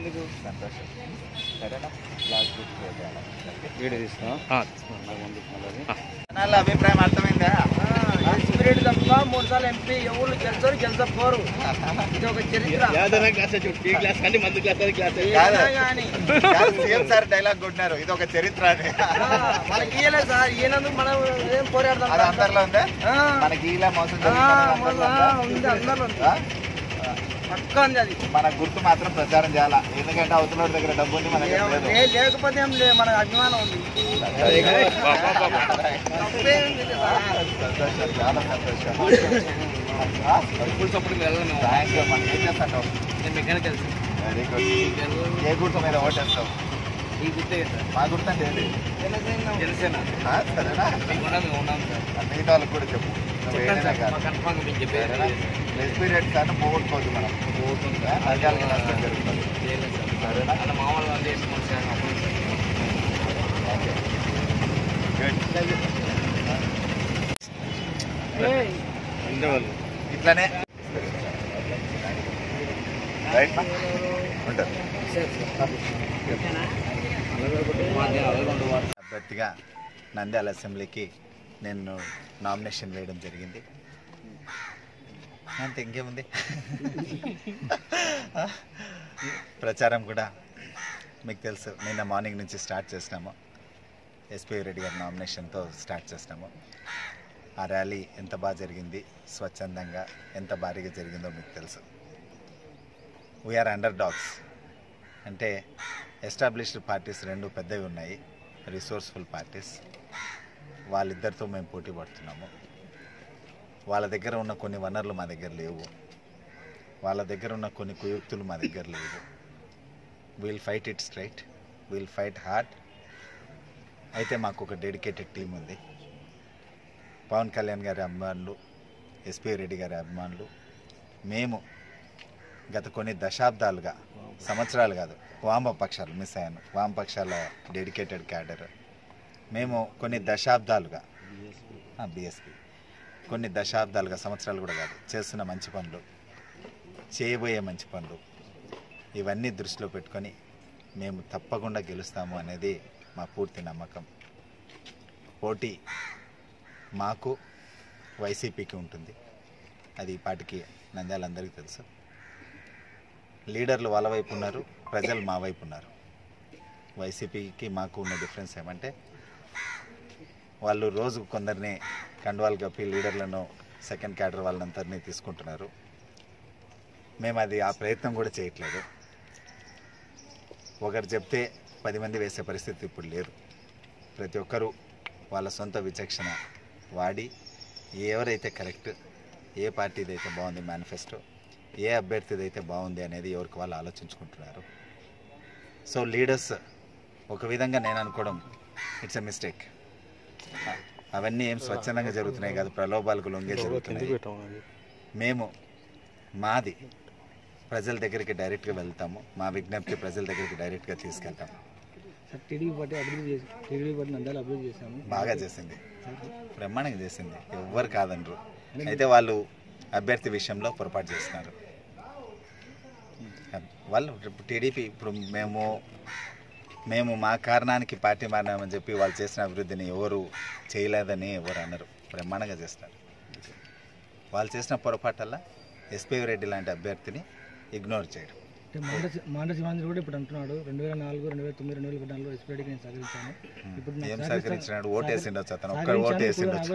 ఎందుకు సంతోషం. సరేనా? క్లాస్ వీడియో తీసుకున్నా. అభిప్రాయం అర్థమైందా? రెడ్డి తప్ప 3 సార్లు ఎంపీ ఎవరు గెలిచపోరు. ఇది ఒక చరిత్ర. సీఎం సార్ డైలాగ్ కొట్టినారు, ఇది ఒక చరిత్ర అని. మనకి ఇయ్యలే సార్, ఈయనందుకు మనం ఏం పోరాడదాం. అది అందరిలో ఉందా? మనకి ఇలా మోసం ఉంది, అందరిలో ఉంది. పక్కా ఉంది అది. మన గుర్తు మాత్రం ప్రచారం చేయాలా, ఎందుకంటే అవతల దగ్గర డబ్బు ఉంది, మన లేకపోతే ఏం లేదు, మనకు అభిమానం ఉంది. సంతోషం, చాలా సంతోషం. Thank you. మనం ఏం చేస్తాను? Very good. ఏ గుర్తు మీద ఓటేస్తావు? ఈ గుర్తే మా గుర్తు అంటే ఏది? జనసేన. సరేనా? మిగతా వాళ్ళకి కూడా చెప్పు. ఎస్పీ రేట్ కానీ పోగొట్టుకోవద్దు, మనం అధికారులకు నష్టం జరుగుతుంది. సరేనా? ఇట్లానే రైట్ ఉంటారు. అభ్యర్థిగా నంద్యాల అసెంబ్లీకి నేను నామినేషన్ వేయడం జరిగింది. అంతే, ఇంకేముంది. ప్రచారం కూడా మీకు తెలుసు, నిన్న మార్నింగ్ నుంచి స్టార్ట్ చేసినాము. ఎస్పీ రెడ్డి గారి నామినేషన్తో స్టార్ట్ చేసినాము. ఆ ర్యాలీ ఎంత బాగా జరిగింది, స్వచ్ఛందంగా ఎంత భారీగా జరిగిందో మీకు తెలుసు. We are underdogs. అంటే ఎస్టాబ్లిష్డ్ పార్టీస్ 2 పెద్దవి ఉన్నాయి, రిసోర్స్ఫుల్ పార్టీస్. వాళ్ళిద్దరితో మేము పోటీ పడుతున్నాము. వాళ్ళ దగ్గర ఉన్న కొన్ని వనరులు మా దగ్గర లేవు, వాళ్ళ దగ్గర ఉన్న కొన్ని కుయుక్తులు మా దగ్గర లేవు. Wheel fight it straight, wheel fight hard. అయితే మాకు ఒక డెడికేటెడ్ టీం ఉంది. పవన్ కళ్యాణ్ గారి అభిమానులు, ఎస్పీ రెడ్డి గారి అభిమానులు, మేము గత కొన్ని దశాబ్దాలుగా, సంవత్సరాలు కాదు, వామపక్షాలు మిస్ అయ్యాను, వామపక్షాల డెడికేటెడ్ క్యాడర్. మేము కొన్ని దశాబ్దాలుగా, బీఎస్పీ కొన్ని దశాబ్దాలుగా, సంవత్సరాలు కూడా కాదు, చేస్తున్న మంచి పనులు, చేయబోయే మంచి పనులు, ఇవన్నీ దృష్టిలో పెట్టుకొని మేము తప్పకుండా గెలుస్తాము అనేది మా పూర్తి నమ్మకం. పోటీ మాకు వైసీపీకి ఉంటుంది, అది ఈ పాటికి నంద్యాలందరికీ తెలుసు. లీడర్లు వాళ్ళ వైపు ఉన్నారు, ప్రజలు మా వైపు ఉన్నారు. వైసీపీకి మాకు ఉన్న డిఫరెన్స్ ఏమంటే, వాళ్ళు రోజుకు కొందరిని కండువాలు కప్పి లీడర్లను, సెకండ్ క్యాడర్ వాళ్ళందరినీ తీసుకుంటున్నారు. మేము అది ఆ ప్రయత్నం కూడా చేయట్లేదు. ఒకరు చెప్తే 10 మంది వేసే పరిస్థితి ఇప్పుడు లేదు. ప్రతి ఒక్కరూ వాళ్ళ సొంత విచక్షణ వాడి ఎవరైతే కరెక్ట్, ఏ పార్టీది అయితే బాగుంది మేనిఫెస్టో, ఏ అభ్యర్థిది అయితే బాగుంది అనేది ఎవరికి వాళ్ళు ఆలోచించుకుంటున్నారు. సో లీడర్స్ ఒక విధంగా నేను అనుకోవడం ఇట్స్ ఎ మిస్టేక్. అవన్నీ ఏం స్వచ్ఛందంగా జరుగుతున్నాయి కాదు, ప్రలోభాలకు లొంగే జరుగుతున్నాయి. మేము మాది ప్రజల దగ్గరికి డైరెక్ట్గా వెళ్తాము, మా విజ్ఞప్తి ప్రజల దగ్గరికి డైరెక్ట్గా తీసుకెళ్తాము. బాగా చేసింది, బ్రహ్మాండంగా చేసింది, ఎవ్వరు కాదనరు. అయితే వాళ్ళు అభ్యర్థి విషయంలో పొరపాటు చేస్తున్నారు. వాళ్ళు టీడీపీ ఇప్పుడు మేము మా కారణానికి పార్టీ మారినామని చెప్పి వాళ్ళు చేసిన అభివృద్ధిని ఎవరు చేయలేదని ఎవరు అన్నారు, బ్రహ్మాండంగా చేస్తారు. వాళ్ళు చేసిన పొరపాటల్లా ఎస్పీ రెడ్డి లాంటి అభ్యర్థిని ఇగ్నోర్ చేయడం. మాండ శివాంజీ కూడా ఇప్పుడు అంటున్నాడు 2004, 2009, 2014 ఎస్పీ రెడ్డికి నేను సహకరించాను. ఇప్పుడు ఏం సహకరించినాడు? ఓటేసిండొచ్చు అతను, ఒక్కడు ఓటేసిండొచ్చు.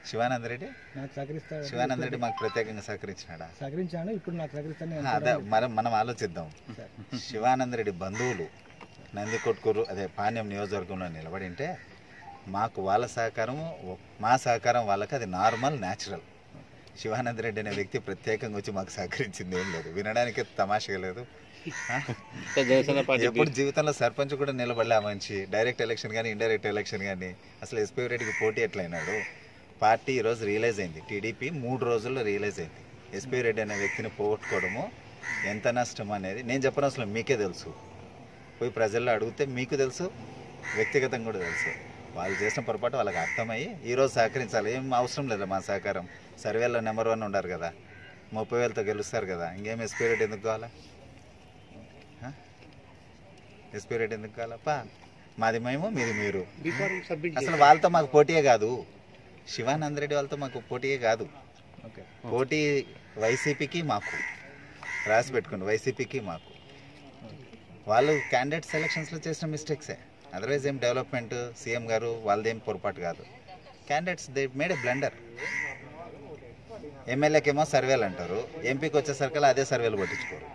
శివానందరెడ్డి శివానందరెడ్డి మాకు ప్రత్యేకంగా సహకరించాను, ఇప్పుడు నాకు సహకరిస్తాను. అదే మనం ఆలోచిద్దాం. శివానందరెడ్డి బంధువులు నందికొట్కూరు, అదే పాణ్యం నియోజకవర్గంలో నిలబడి ఉంటే మాకు వాళ్ళ సహకారము, మా సహకారం వాళ్ళకి అది నార్మల్, న్యాచురల్. శివానందరెడ్డి అనే వ్యక్తి ప్రత్యేకంగా వచ్చి మాకు సహకరించింది ఏం లేదు, వినడానికి తమాషగా లేదు. ఎప్పుడు జీవితంలో సర్పంచ్ కూడా నిలబడలే మంచి, డైరెక్ట్ ఎలక్షన్ కానీ ఇండైరెక్ట్ ఎలక్షన్ కానీ. అసలు ఎస్పీ రెడ్డికి పోటీ ఎట్లయినాడు? పార్టీ ఈరోజు రియలైజ్ అయింది, టీడీపీ 3 రోజుల్లో రియలైజ్ అయింది. ఎస్పీ రెడ్డి అనే వ్యక్తిని పోగొట్టుకోవడము ఎంత నష్టం అనేది నేను చెప్పను, అసలు మీకే తెలుసు. పోయి ప్రజల్లో అడిగితే మీకు తెలుసు, వ్యక్తిగతంగా కూడా తెలుసు. వాళ్ళు చేసిన పొరపాటు వాళ్ళకి అర్థమయ్యి ఈరోజు సహకరించాలి. ఏం అవసరం లేదు మా సహకారం. సర్వేలో నెంబర్ 1 ఉండారు కదా, 30,000తో గెలుస్తారు కదా, ఇంకేం ఎస్పీ రెడ్డి ఎందుకు కావాలా? ఎస్పీ రెడ్డి ఎందుకు కావాలప్ప, మాది మేము మీది మీరు. అసలు వాళ్ళతో మాకు పోటీయే కాదు, శివానంద రెడ్డి వాళ్ళతో మాకు పోటీయే కాదు. పోటీ వైసీపీకి మాకు, రాసి పెట్టుకోండి, వైసీపీకి మాకు. వాళ్ళు క్యాండిడేట్ సెలక్షన్స్లో చేసిన మిస్టేక్సే, అదర్వైజ్ ఏం డెవలప్మెంట్ సీఎం గారు వాళ్ళదేం పొరపాటు కాదు. Candidates they made a blunder. ఎమ్మెల్యేకేమో సర్వేలు అంటారు, ఎంపీకి వచ్చేసరికి అదే సర్వేలు పట్టించుకోరు.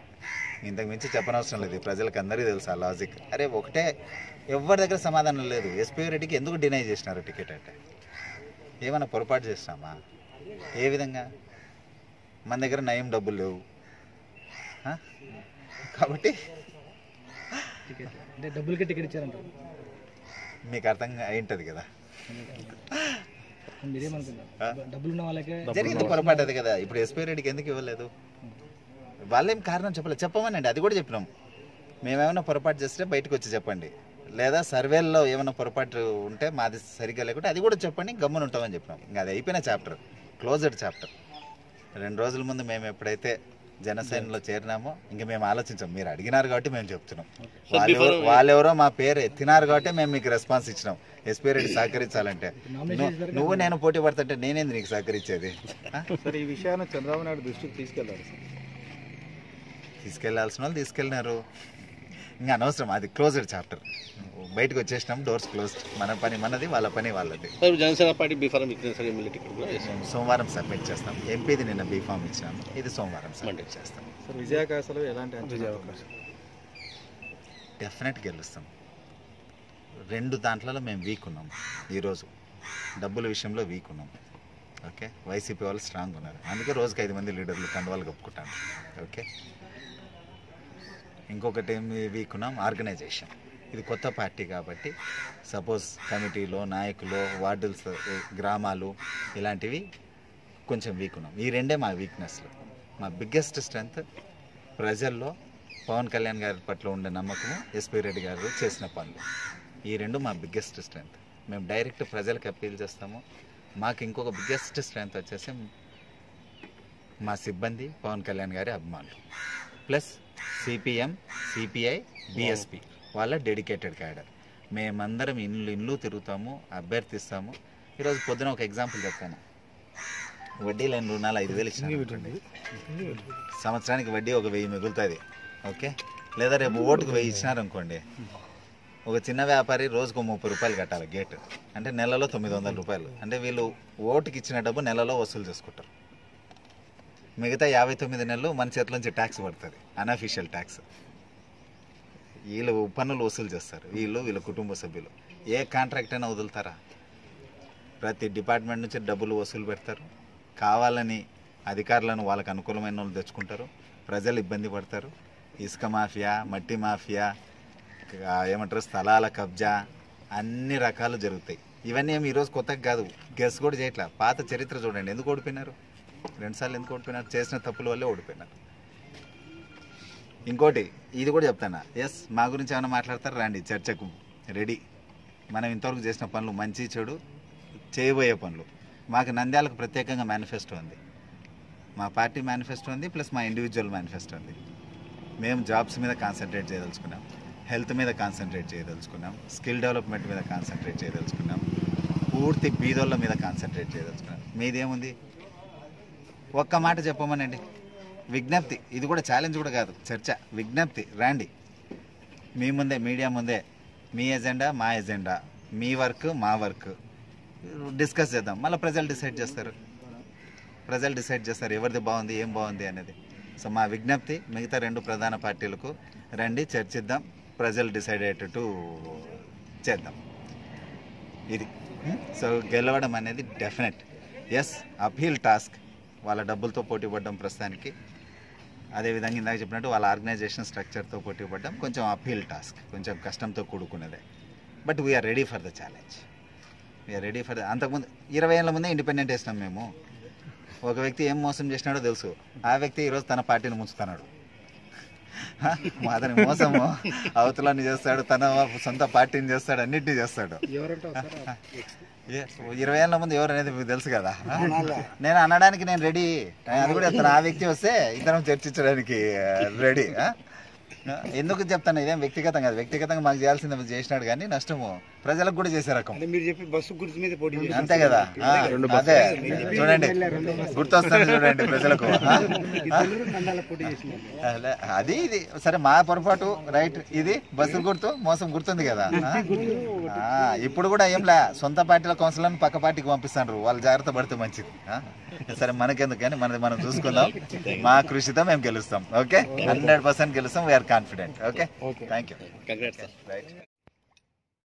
ఇంతకు మించి చెప్పనవసరం లేదు, ప్రజలకు అందరికీ తెలుసు ఆ లాజిక్. అరే ఒకటే, ఎవరి దగ్గర సమాధానం లేదు. ఎస్పీ రెడ్డికి ఎందుకు డినై చేసినారు టికెట్ అంటే? ఏమైనా పొరపాటు చేసినామా? ఏ విధంగా? మన దగ్గర నయం డబ్బులు లేవు కాబట్టి అంటే డబ్బులకి టికెట్ ఇచ్చారంటారు. మీకు అర్థం అయింటది కదా, మీరేమనుకుంటారు? డబ్బులు ఉన్న వాళ్ళకే జరిగింది పొరపాటు అది కదా. ఇప్పుడు ఎస్పీ రెడ్డికి ఎందుకు ఇవ్వలేదు? వాళ్ళేం కారణం చెప్పలేదు, చెప్పమనండి, అది కూడా చెప్పినాం. మేమేమైనా పొరపాటు చేస్తే బయటకు వచ్చి చెప్పండి, లేదా సర్వేల్లో ఏమైనా పొరపాటు ఉంటే మాది సరిగ్గా లేకుంటే అది కూడా చెప్పండి, గమ్మున ఉంటామని చెప్పినాం. ఇంకా అది అయిపోయిన చాప్టర్, క్లోజ్డ్ చాప్టర్. 2 రోజుల ముందు మేము ఎప్పుడైతే జనసేనలో చేరినామో ఇంకా మేము ఆలోచించాం. మీరు అడిగినారు కాబట్టి మేము చెప్తున్నాం. వాళ్ళెవరో మా పేరు ఎత్తినారు కాబట్టి మేము మీకు రెస్పాన్స్ ఇచ్చినాం. ఎస్పీ రెడ్డి సహకరించాలంటే, నువ్వు నేను పోటీ పడుతుంటే నేనేంది నీకు సహకరించేది? సార్ ఈ విషయాన్ని చంద్రబాబు నాయుడు దృష్టికి తీసుకెళ్లాల్సిన వాళ్ళు తీసుకెళ్ళినారు, ఇంకా అనవసరం, అది క్లోజ్డ్ చాప్టర్. బయటకు వచ్చేసినాం, డోర్స్ క్లోజ్డ్. మన పని మనది, వాళ్ళ పని వాళ్ళది. జనసేన పార్టీ సోమవారం సబ్మిట్ చేస్తాం. ఎంపీది నిన్న బీఫామ్ ఇచ్చినాము, ఇది సోమవారం సబ్మిట్ చేస్తాం. సార్ విజయాకాశాలు ఎలాంటి అవకాశం? డెఫినెట్ గెలుస్తాం. 2 దాంట్లలో మేము వీక్ ఉన్నాం. ఈరోజు డబ్బుల విషయంలో వీక్ ఉన్నాం. ఓకే, వైసీపీ వాళ్ళు స్ట్రాంగ్ ఉన్నారు, అందుకే రోజుకి 5 మంది లీడర్లు కండువాలు కప్పుకుంటాను. ఓకే, ఇంకొకటి ఏమి వీక్ ఉన్నాం, ఆర్గనైజేషన్. ఇది కొత్త పార్టీ కాబట్టి సపోజ్ కమిటీలో నాయకులు, వార్డులు, గ్రామాలు ఇలాంటివి కొంచెం వీక్ ఉన్నాం. ఈ 2 మా వీక్నెస్లు. మా బిగ్గెస్ట్ స్ట్రెంగ్త్ ప్రజల్లో పవన్ కళ్యాణ్ గారి పట్ల ఉండే నమ్మకము, ఎస్పీ రెడ్డి గారు చేసిన పనులు. ఈ 2 మా బిగ్గెస్ట్ స్ట్రెంగ్త్. మేము డైరెక్ట్ ప్రజలకు అప్పీల్ చేస్తాము. మాకు ఇంకొక బిగ్గెస్ట్ స్ట్రెంగ్త్ వచ్చేసి మా సిబ్బంది, పవన్ కళ్యాణ్ గారి అభిమానులు, ప్లస్ సిపిఎం, సిపిఐ, బిఎస్పి వాళ్ళ డెడికేటెడ్ క్యాడర్. మేమందరం ఇల్లు తిరుగుతాము, అభ్యర్థిస్తాము. ఈరోజు పొద్దున ఒక ఎగ్జాంపుల్ చెప్తాను. వడ్డీ లేని రుణాలు 5,000 ఇచ్చినారు, సంవత్సరానికి వడ్డీ ఒక 1000 మిగులుతుంది. ఓకే, లేదా రేపు ఓటుకు 1000 ఇచ్చినారనుకోండి, ఒక చిన్న వ్యాపారి రోజుకు 30 రూపాయలు కట్టాలి గేట్, అంటే నెలలో 900 రూపాయలు. అంటే వీళ్ళు ఓటుకి ఇచ్చిన డబ్బు నెలలో వసూలు చేసుకుంటారు. మిగతా 59 నెలలు మన చేతిలో నుంచి ట్యాక్స్ పడుతుంది, అన్అఫీషియల్ ట్యాక్స్. వీళ్ళు పన్నులు వసూలు చేస్తారు, వీళ్ళ కుటుంబ సభ్యులు. ఏ కాంట్రాక్ట్ అయినా వదులుతారా? ప్రతి డిపార్ట్మెంట్ నుంచి డబ్బులు వసూలు పెడతారు. కావాలని అధికారులను వాళ్ళకు అనుకూలమైన వాళ్ళు తెచ్చుకుంటారు, ప్రజలు ఇబ్బంది పడతారు. ఇసుక మాఫియా, మట్టి మాఫియా, ఏమంటారు స్థలాల కబ్జా, అన్ని రకాలు జరుగుతాయి. ఇవన్నీ ఏమి ఈరోజు కొత్తగా కాదు, గెస్ కూడా చేయట్లా. పాత చరిత్ర చూడండి, ఎందుకు ఓడిపోయినారు? 2 సార్లు ఎందుకు ఓడిపోయినారు? చేసిన తప్పుల వల్లే ఓడిపోయినారు. ఇంకోటి ఇది కూడా చెప్తాను, ఎస్ మా గురించి ఏమైనా మాట్లాడతారు, రండి చర్చకు రెడీ. మనం ఇంతవరకు చేసిన పనులు, మంచి చెడు, చేయబోయే పనులు. మాకు నంద్యాలకు ప్రత్యేకంగా మేనిఫెస్టో ఉంది, మా పార్టీ మేనిఫెస్టో ఉంది, ప్లస్ మా ఇండివిజువల్ మేనిఫెస్టో ఉంది. మేము జాబ్స్ మీద కాన్సన్ట్రేట్ చేయదలుచుకున్నాం, హెల్త్ మీద కాన్సన్ట్రేట్ చేయదలుచుకున్నాం, స్కిల్ డెవలప్మెంట్ మీద కాన్సన్ట్రేట్ చేయదలుచుకున్నాం, పూర్తి బీదోళ్ళ మీద కాన్సన్ట్రేట్ చేయదలుచుకున్నాం. మీదేముంది? ఒక్క మాట చెప్పమనండి, విజ్ఞప్తి. ఇది కూడా ఛాలెంజ్ కూడా కాదు, చర్చ, విజ్ఞప్తి. రండి, మీ ముందే, మీడియా ముందే, మీ ఎజెండా మా ఎజెండా, మీ వర్క్ మా వర్క్ డిస్కస్ చేద్దాం. మళ్ళీ ప్రజలు డిసైడ్ చేస్తారు, ఎవరిది బాగుంది, ఏం బాగుంది అనేది. సో మా విజ్ఞప్తి మిగతా 2 ప్రధాన పార్టీలకు, రండి చర్చిద్దాం, ప్రజలు డిసైడ్ అయ్యేటట్టు చేద్దాం. ఇది సో గెలవడం అనేది డెఫినెట్. ఎస్, అపీల్ టాస్క్, వాళ్ళ డబ్బులతో పోటీ పడ్డం ప్రస్తుతానికి. అదేవిధంగా ఇందాక చెప్పినట్టు వాళ్ళ ఆర్గనైజేషన్ స్ట్రక్చర్తో పోటీ పడ్డం కొంచెం అపీల్ టాస్క్, కొంచెం కష్టంతో కూడుకున్నదే. But we are ready for the challenge, we are ready for the. అంతకుముందు 20 ఏళ్ళ ముందే ఇండిపెండెంట్ వేసినాం మేము. ఒక వ్యక్తి ఏం మోసం చేసినాడో తెలుసు, ఆ వ్యక్తి ఈరోజు తన పార్టీని ముంచుతున్నాడు. అతని మోసము అవతలని చేస్తాడు, తన సొంత పార్టీని చేస్తాడు, అన్నింటినీ చేస్తాడు. 20 ఏళ్ళ ముందు ఎవరు అనేది మీకు తెలుసు కదా. నేను అనడానికి నేను రెడీ, అది కూడా చెప్తాను. ఆ వ్యక్తి వస్తే ఇద్దరం చర్చించడానికి రెడీ. ఎందుకు చెప్తాను, ఇదేం వ్యక్తిగతంగా కాదు. వ్యక్తిగతంగా మాకు చేయాల్సింది చేసినాడు కానీ నష్టము ప్రజలకు కూడా చేసే రకం. మీరు చెప్పి బస్సు గుర్తు మీద పోటీ అంతే కదా. అదే చూడండి, గుర్తొస్తుంది చూడండి ప్రజలకు. అది ఇది సరే, మా పొరపాటు రైట్. ఇది బస్సు గుర్తు మోసం గుర్తుంది కదా. ఇప్పుడు కూడా ఏం లే, సొంత పార్టీల కౌన్సిలర్ని పక్క పార్టీకి పంపిస్తాను, వాళ్ళు జాగ్రత్త పడితే మంచిది. సరే మనకెందుకు కానీ మనది మనం చూసుకుందాం. మా కృషితో మేము గెలుస్తాం. ఓకే, 100% గెలుస్తాం. We are confident. Okay, thank you. Right.